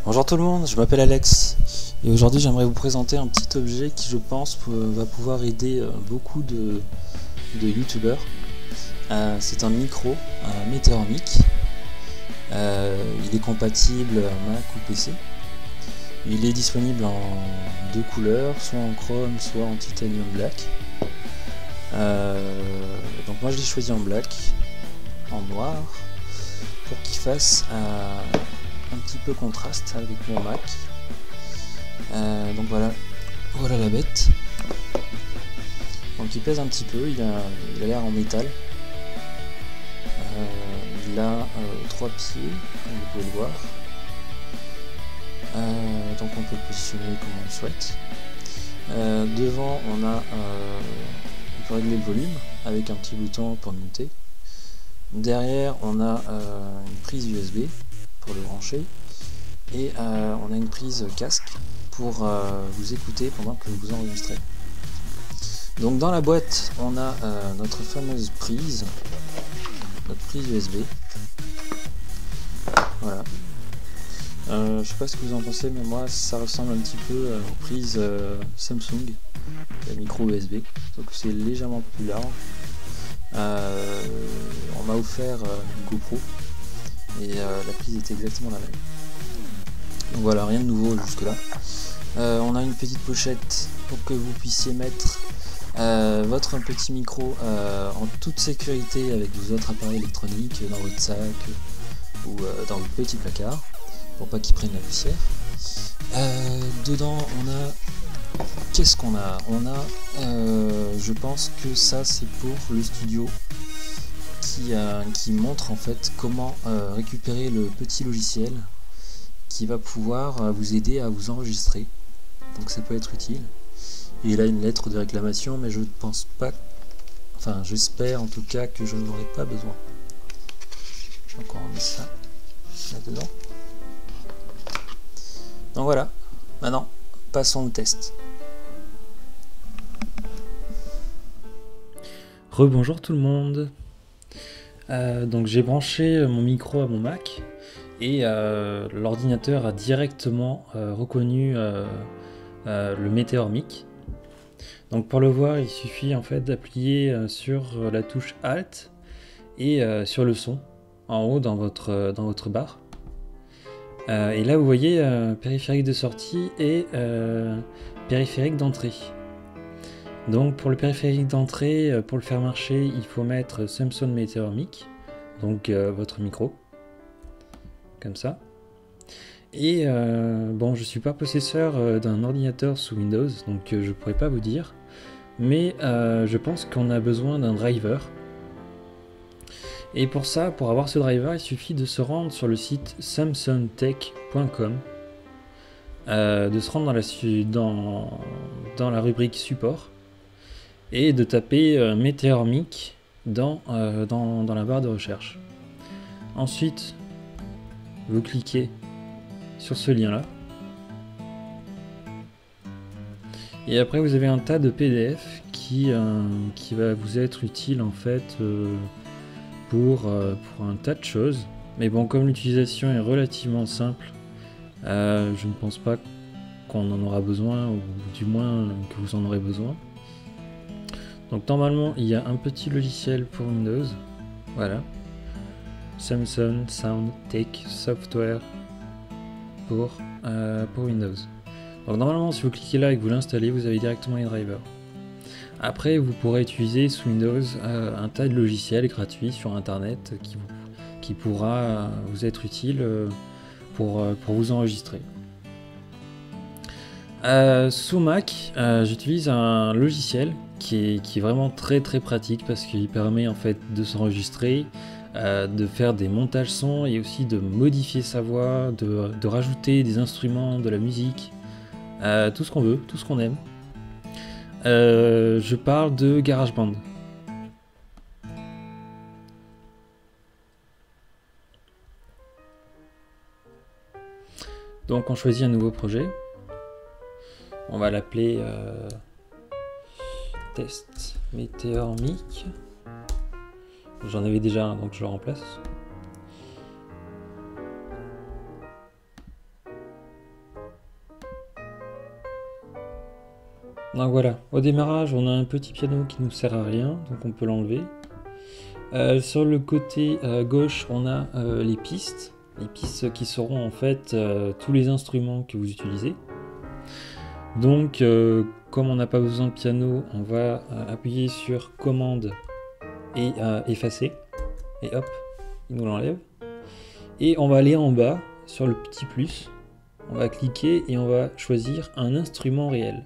Bonjour tout le monde, je m'appelle Alex et aujourd'hui j'aimerais vous présenter un petit objet qui je pense va pouvoir aider beaucoup de youtubeurs. C'est un micro, un Meteor Mic. Il est compatible Mac ou PC. Il est disponible en deux couleurs, soit en chrome, soit en titanium black. Donc moi je l'ai choisi en black, en noir, pour qu'il fasse un petit peu contraste avec mon Mac. Donc voilà la bête. Donc il pèse un petit peu, il a l'air en métal. Il a 3 pieds, comme vous pouvez le voir. Donc on peut le positionner comme on le souhaite. Devant on peut régler le volume avec un petit bouton pour le monter. Derrière on a une prise USB pour le brancher et on a une prise casque pour vous écouter pendant que vous enregistrez. Donc dans la boîte on a notre fameuse prise, USB. Voilà. Je sais pas ce que vous en pensez, mais moi ça ressemble un petit peu aux prises Samsung, la micro USB, donc c'est légèrement plus large. On m'a offert une GoPro et la prise est exactement la même. Donc voilà, rien de nouveau jusque là. On a une petite pochette pour que vous puissiez mettre votre petit micro en toute sécurité avec vos autres appareils électroniques dans votre sac ou dans votre petit placard pour pas qu'ils prennent la poussière. Dedans on a, qu'est-ce qu'on a? On a, je pense que ça c'est pour le studio qui montre en fait comment récupérer le petit logiciel qui va pouvoir vous aider à vous enregistrer. Donc ça peut être utile. Et il a une lettre de réclamation, mais je ne pense pas, enfin j'espère en tout cas que je n'en aurai pas besoin. Donc on remet ça là-dedans. Donc voilà, maintenant passons au test. Rebonjour tout le monde. Donc j'ai branché mon micro à mon Mac et l'ordinateur a directement reconnu le Meteor Mic. Donc pour le voir, il suffit en fait d'appuyer sur la touche Alt et sur le son en haut dans votre barre. Et là vous voyez périphérique de sortie et périphérique d'entrée. Donc pour le périphérique d'entrée, pour le faire marcher, il faut mettre Samsung Meteor Mic, donc votre micro, comme ça. Et bon, je suis pas possesseur d'un ordinateur sous Windows, donc je pourrais pas vous dire, mais je pense qu'on a besoin d'un driver. Et pour ça, pour avoir ce driver, il suffit de se rendre sur le site samsungtech.com, de se rendre dans la rubrique support, et de taper Meteor Mic dans la barre de recherche. Ensuite, vous cliquez sur ce lien là. Et après vous avez un tas de PDF qui va vous être utile en fait pour un tas de choses. Mais bon, comme l'utilisation est relativement simple, je ne pense pas qu'on en aura besoin, ou du moins que vous en aurez besoin. Donc normalement il y a un petit logiciel pour Windows, voilà, Samsung Sound Tech Software pour Windows. Donc normalement si vous cliquez là et que vous l'installez, vous avez directement les drivers. Après vous pourrez utiliser sous Windows un tas de logiciels gratuits sur internet qui pourra vous être utile pour vous enregistrer. Sous Mac, j'utilise un logiciel qui est vraiment très pratique parce qu'il permet en fait de s'enregistrer, de faire des montages son et aussi de modifier sa voix, de rajouter des instruments, de la musique, tout ce qu'on veut, tout ce qu'on aime. Je parle de GarageBand. Donc on choisit un nouveau projet. On va l'appeler Test Meteor Mic. J'en avais déjà un, donc je le remplace. Donc voilà, au démarrage, on a un petit piano qui nous sert à rien, donc on peut l'enlever. Sur le côté gauche, on a les pistes qui seront en fait tous les instruments que vous utilisez. Donc, comme on n'a pas besoin de piano, on va appuyer sur commande et effacer, et hop, il nous l'enlève. Et on va aller en bas sur le petit plus, on va cliquer et on va choisir un instrument réel.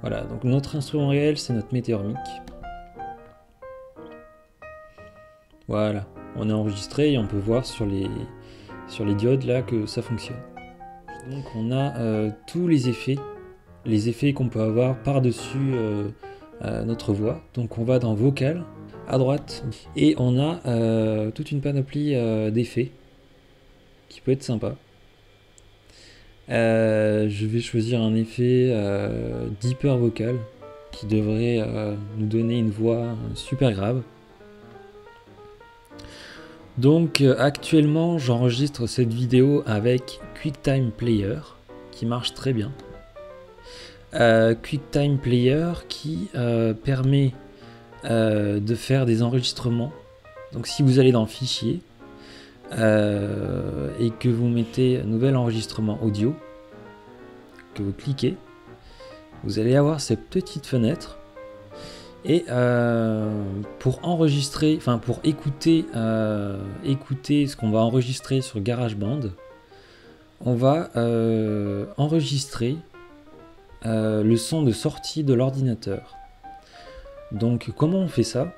Voilà, donc notre instrument réel, c'est notre météormique. Voilà, on est enregistré et on peut voir sur les diodes là que ça fonctionne. Donc on a tous les effets qu'on peut avoir par-dessus notre voix. Donc on va dans vocal à droite et on a toute une panoplie d'effets qui peut être sympa. Je vais choisir un effet d'hyper vocal qui devrait nous donner une voix super grave. Donc actuellement j'enregistre cette vidéo avec QuickTime Player qui marche très bien. QuickTime Player qui permet de faire des enregistrements. Donc si vous allez dans Fichier et que vous mettez Nouvel enregistrement audio, que vous cliquez, vous allez avoir cette petite fenêtre. Et pour enregistrer, enfin pour écouter ce qu'on va enregistrer sur GarageBand, on va enregistrer le son de sortie de l'ordinateur. Donc comment on fait ça?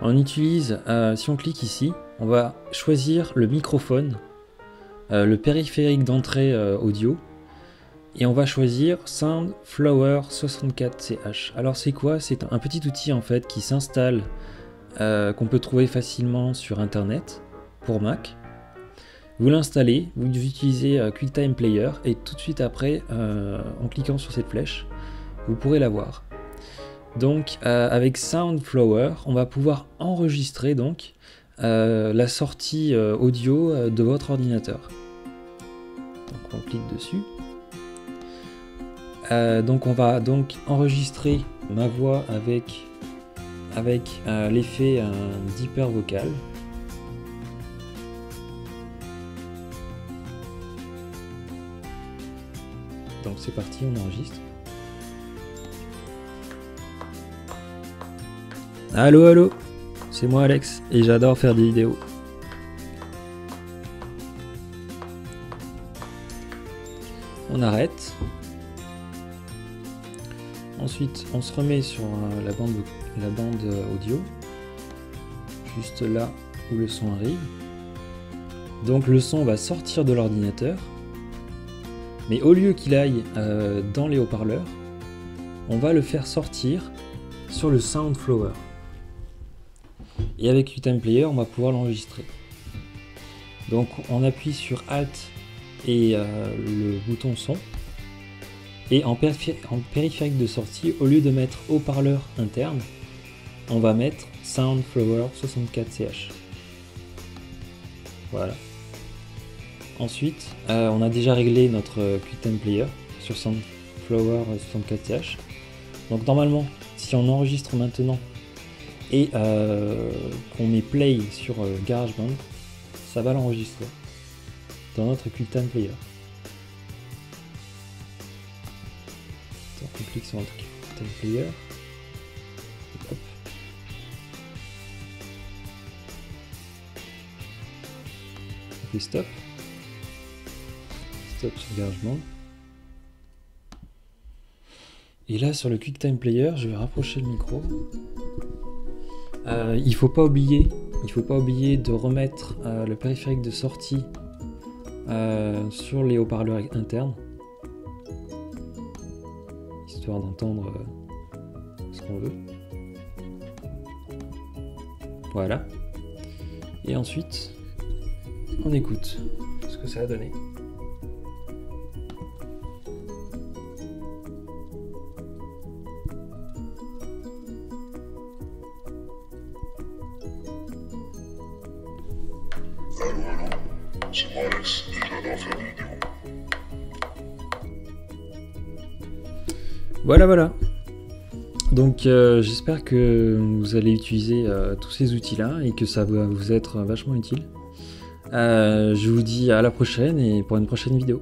On utilise, si on clique ici, on va choisir le microphone, le périphérique d'entrée audio. Et on va choisir Soundflower 64CH. Alors c'est quoi? C'est un petit outil en fait qui s'installe, qu'on peut trouver facilement sur internet pour Mac. Vous l'installez, vous utilisez QuickTime Player et tout de suite après, en cliquant sur cette flèche, vous pourrez l'avoir. Donc avec Soundflower, on va pouvoir enregistrer donc la sortie audio de votre ordinateur. Donc on clique dessus. Donc on va donc enregistrer ma voix avec l'effet d'hyper vocal. Donc c'est parti, on enregistre. Allô, allô, c'est moi Alex et j'adore faire des vidéos. On arrête. Ensuite, on se remet sur la bande audio, juste là où le son arrive. Donc le son va sortir de l'ordinateur, mais au lieu qu'il aille dans les haut-parleurs, on va le faire sortir sur le Soundflower. Et avec QuickTime Player, on va pouvoir l'enregistrer. Donc on appuie sur Alt et le bouton son. Et en périphérique de sortie, au lieu de mettre haut-parleur interne, on va mettre Soundflower 64CH. Voilà. Ensuite, on a déjà réglé notre QuickTime Player sur Soundflower 64CH. Donc normalement, si on enregistre maintenant et qu'on met play sur GarageBand, ça va l'enregistrer dans notre QuickTime Player. On clique sur notre QuickTime Player. Hop. On fait stop. Stop sur GarageBand. Et là sur le QuickTime Player, je vais rapprocher le micro. Il faut pas oublier de remettre le périphérique de sortie sur les haut-parleurs internes, histoire d'entendre ce qu'on veut. Voilà. Et ensuite, on écoute ce que ça a donné. Allô, allô, c'est moi Alex et j'adore faire des vidéos. Voilà. Donc j'espère que vous allez utiliser tous ces outils-là et que ça va vous être vachement utile. Je vous dis à la prochaine et pour une prochaine vidéo.